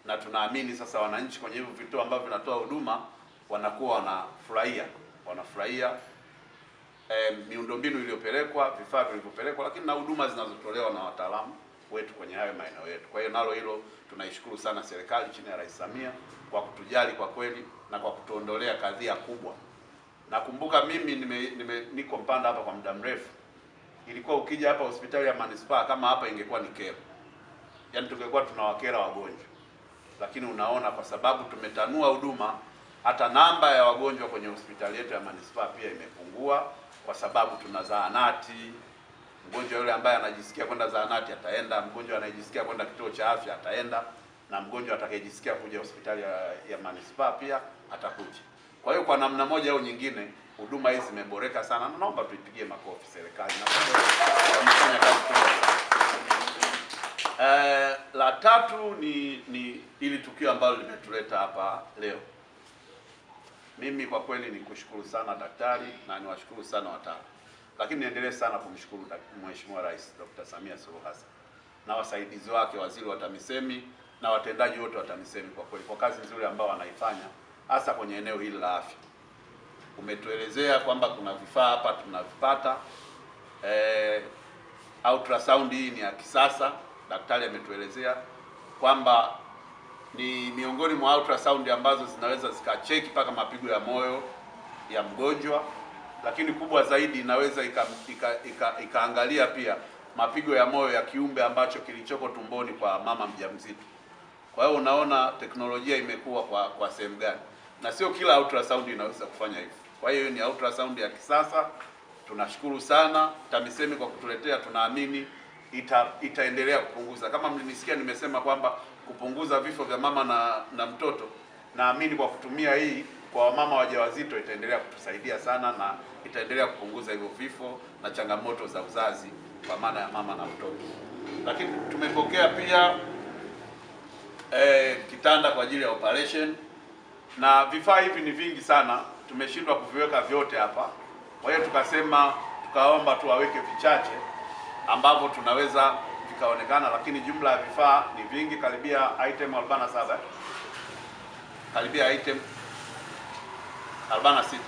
na tunaamini sasa wananchi kwenye hivyo vituo ambavyo vinatoa huduma wanakuwa wanafurahia miundombinu iliyopelekwa, vifaa vilivyopelekwa, lakini na huduma zinazotolewa na wataalamu wetu kwenye hayo maeneo yetu. Kwa hiyo nalo hilo tunaishukuru sana serikali chini ya Rais Samia kwa kutujali kwa kweli na kwa kutuondolea kadhia kubwa. Nakumbuka mimi niko Mpanda hapa kwa muda mrefu. Ilikuwa ukija hapa hospitali ya manispaa kama hapa ingekuwa ni kero. Yaani tungekuwa tunawakera wagonjwa. Lakini unaona kwa sababu tumetanua huduma, hata namba ya wagonjwa kwenye hospitali yetu ya manispaa pia imepungua kwa sababu tuna zahanati. Mgonjwa yule ambaye anajisikia kwenda zahanati ataenda, mgonjwa anayejisikia kwenda kituo cha afya ataenda, na mgonjwa atakayejisikia kuja hospitali ya manispaa pia atakuja. Kwa hiyo kwa namna moja au nyingine huduma hizi zimeboreka sana, na naomba tuipigie makofi serikali na wamefanya kazi kubwa. La tatu ni ili tukio ambalo limetuleta hapa leo. Mimi kwa kweli nikushukuru sana daktari na niwashukuru sana wataalamu. Lakini niendelee sana kumshukuru Mheshimiwa Rais Dr. Samia Suluhu Hassan na wasaidizi wake, waziri wa TAMISEMI na watendaji wote wa TAMISEMI kwa kweli kwa kazi nzuri ambao wanaifanya hasa kwenye eneo hili la afya. Umetuelezea kwamba kuna vifaa hapa tunavipata. Ultrasound hii ni ya kisasa. Daktari ametuelezea kwamba ni miongoni mwa ultrasound ambazo zinaweza zikacheki mpaka mapigo ya moyo ya mgonjwa, lakini kubwa zaidi inaweza ikaangalia pia mapigo ya moyo ya kiumbe ambacho kilichoko tumboni kwa mama mjamzito. Kwa hiyo unaona teknolojia imekuwa kwa sehemu gani, na sio kila ultrasound inaweza kufanya hivyo. Kwa hiyo ni ultrasound ya kisasa. Tunashukuru sana TAMISEMI kwa kutuletea, tunaamini itaendelea kupunguza. Kama mlinisikia nimesema kwamba kupunguza vifo vya mama na mtoto, naamini kwa kutumia hii kwa wamama wajawazito itaendelea kutusaidia sana na itaendelea kupunguza hivyo vifo na changamoto za uzazi kwa maana ya mama na mtoto. Lakini tumepokea pia kitanda kwa ajili ya operation, na vifaa hivi ni vingi sana, tumeshindwa kuviweka vyote hapa. Kwa hiyo tukaomba tuwaweke vichache ambavyo tunaweza vikaonekana, lakini jumla ya vifaa ni vingi, karibia item 47, karibia item 46,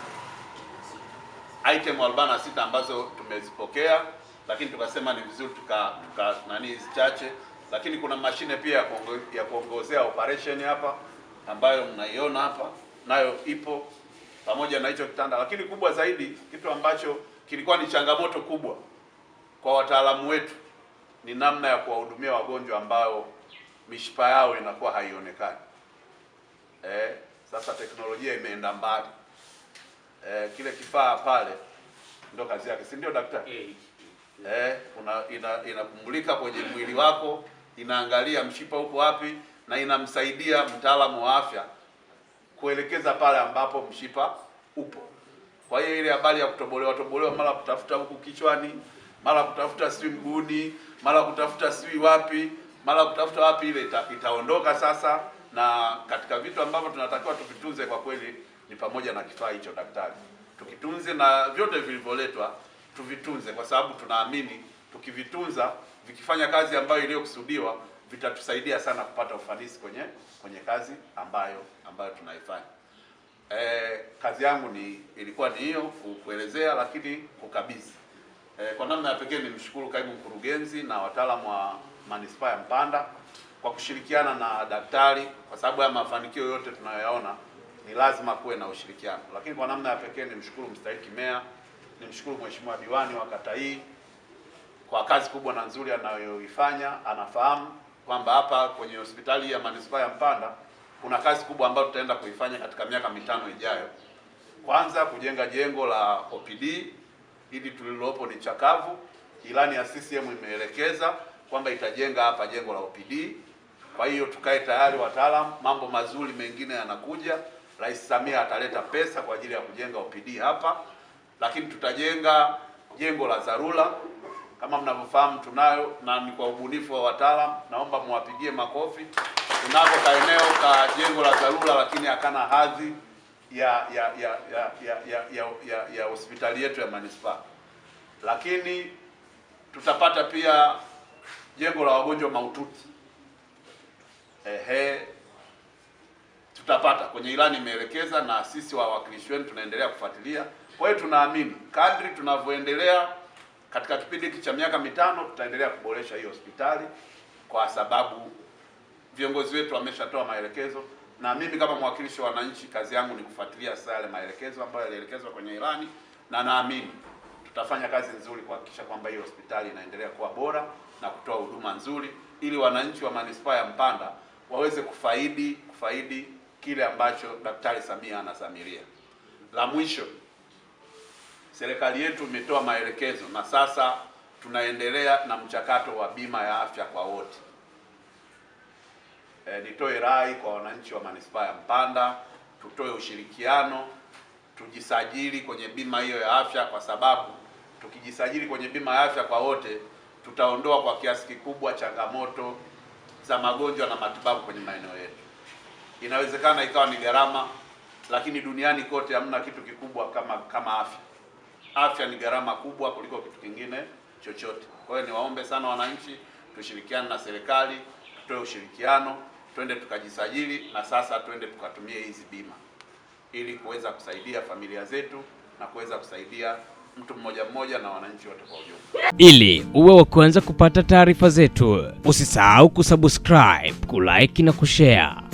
item 46 ambazo tumezipokea, lakini tukasema ni vizuri hizi chache. Lakini kuna mashine pia ya kuongozea operation hapa ambayo mnaiona hapa, nayo ipo pamoja na hicho kitanda. Lakini kubwa zaidi, kitu ambacho kilikuwa ni changamoto kubwa kwa wataalamu wetu, ni namna ya kuwahudumia wagonjwa ambao mishipa yao inakuwa haionekani. Sasa teknolojia imeenda mbali. Kile kifaa pale ndio kazi yake, si ndio daktari? Inakumulika kwenye mwili wako, inaangalia mshipa uko wapi, na inamsaidia mtaalamu wa afya kuelekeza pale ambapo mshipa upo. Kwa hiyo ile habari ya kutobolewa mara kutafuta huku kichwani, mara kutafuta sijui mguuni, mara kutafuta sijui wapi, mara kutafuta wapi, ile itaondoka sasa. Na katika vitu ambavyo tunatakiwa tuvitunze kwa kweli ni pamoja na kifaa hicho daktari. Tukitunze na vyote vilivyoletwa tuvitunze, kwa sababu tunaamini tukivitunza vikifanya kazi ambayo iliyokusudiwa vitatusaidia sana kupata ufanisi kwenye kazi ambayo tunaifanya. Kazi yangu ilikuwa ni hiyo, kuelezea lakini kukabidhi. Kwa namna ya pekee nimshukuru kaimu mkurugenzi na wataalamu wa manispaa ya Mpanda kwa kushirikiana na daktari, kwa sababu ya mafanikio yote tunayoyaona ni lazima kuwe na ushirikiano. Lakini kwa namna ya pekee nimshukuru mstahiki meya, nimshukuru mheshimiwa diwani wa kata hii kwa kazi kubwa na nzuri anayoifanya. Anafahamu kwamba hapa kwenye hospitali ya manispaa ya Mpanda kuna kazi kubwa ambayo tutaenda kuifanya katika miaka 5 ijayo. Kwanza kujenga jengo la OPD, ili tulilopo ni chakavu. Ilani ya CCM imeelekeza kwamba itajenga hapa jengo la OPD. Kwa hiyo tukae tayari wataalamu, mambo mazuri mengine yanakuja. Rais Samia ataleta pesa kwa ajili ya kujenga OPD hapa. Lakini tutajenga jengo la dharura, kama mnavyofahamu tunayo, na ni kwa ubunifu wa wataalamu, naomba muwapigie makofi. Tunako kaeneo ka jengo la dharura, lakini hakana hadhi ya hospitali yetu ya manispaa. Lakini tutapata pia jengo la wagonjwa mahututi. tutapata kwenye ilani imeelekeza, na sisi wawakilishi wenu tunaendelea kufuatilia. Kwa hiyo tunaamini kadri tunavyoendelea katika kipindi hiki cha miaka mitano tutaendelea kuboresha hiyo hospitali, kwa sababu viongozi wetu wameshatoa maelekezo, na mimi kama mwakilishi wa wananchi kazi yangu ni kufuatilia sasa yale maelekezo ambayo yalielekezwa kwenye ilani, na naamini tutafanya kazi nzuri kuhakikisha kwamba hiyo hospitali inaendelea kuwa bora na kutoa huduma nzuri, ili wananchi wa manispaa ya Mpanda waweze kufaidi kile ambacho Daktari Samia anasamiria. La mwisho, serikali yetu imetoa maelekezo na sasa tunaendelea na mchakato wa bima ya afya kwa wote. Nitoe rai kwa wananchi wa manispaa ya Mpanda, tutoe ushirikiano, tujisajili kwenye bima hiyo ya afya, kwa sababu tukijisajili kwenye bima ya afya kwa wote tutaondoa kwa kiasi kikubwa changamoto za magonjwa na matibabu kwenye maeneo yetu. Inawezekana ikawa ni gharama, lakini duniani kote hamna kitu kikubwa kama afya. Afya ni gharama kubwa kuliko kitu kingine chochote. Kwa hiyo niwaombe sana wananchi, tushirikiane na serikali, tutoe ushirikiano, twende tukajisajili, na sasa twende tukatumie hizi bima ili kuweza kusaidia familia zetu na kuweza kusaidia mtu mmoja mmoja na wananchi wote kwa ujumla. Ili uwe wa kwanza kupata taarifa zetu, usisahau kusubscribe, kulike na kushare.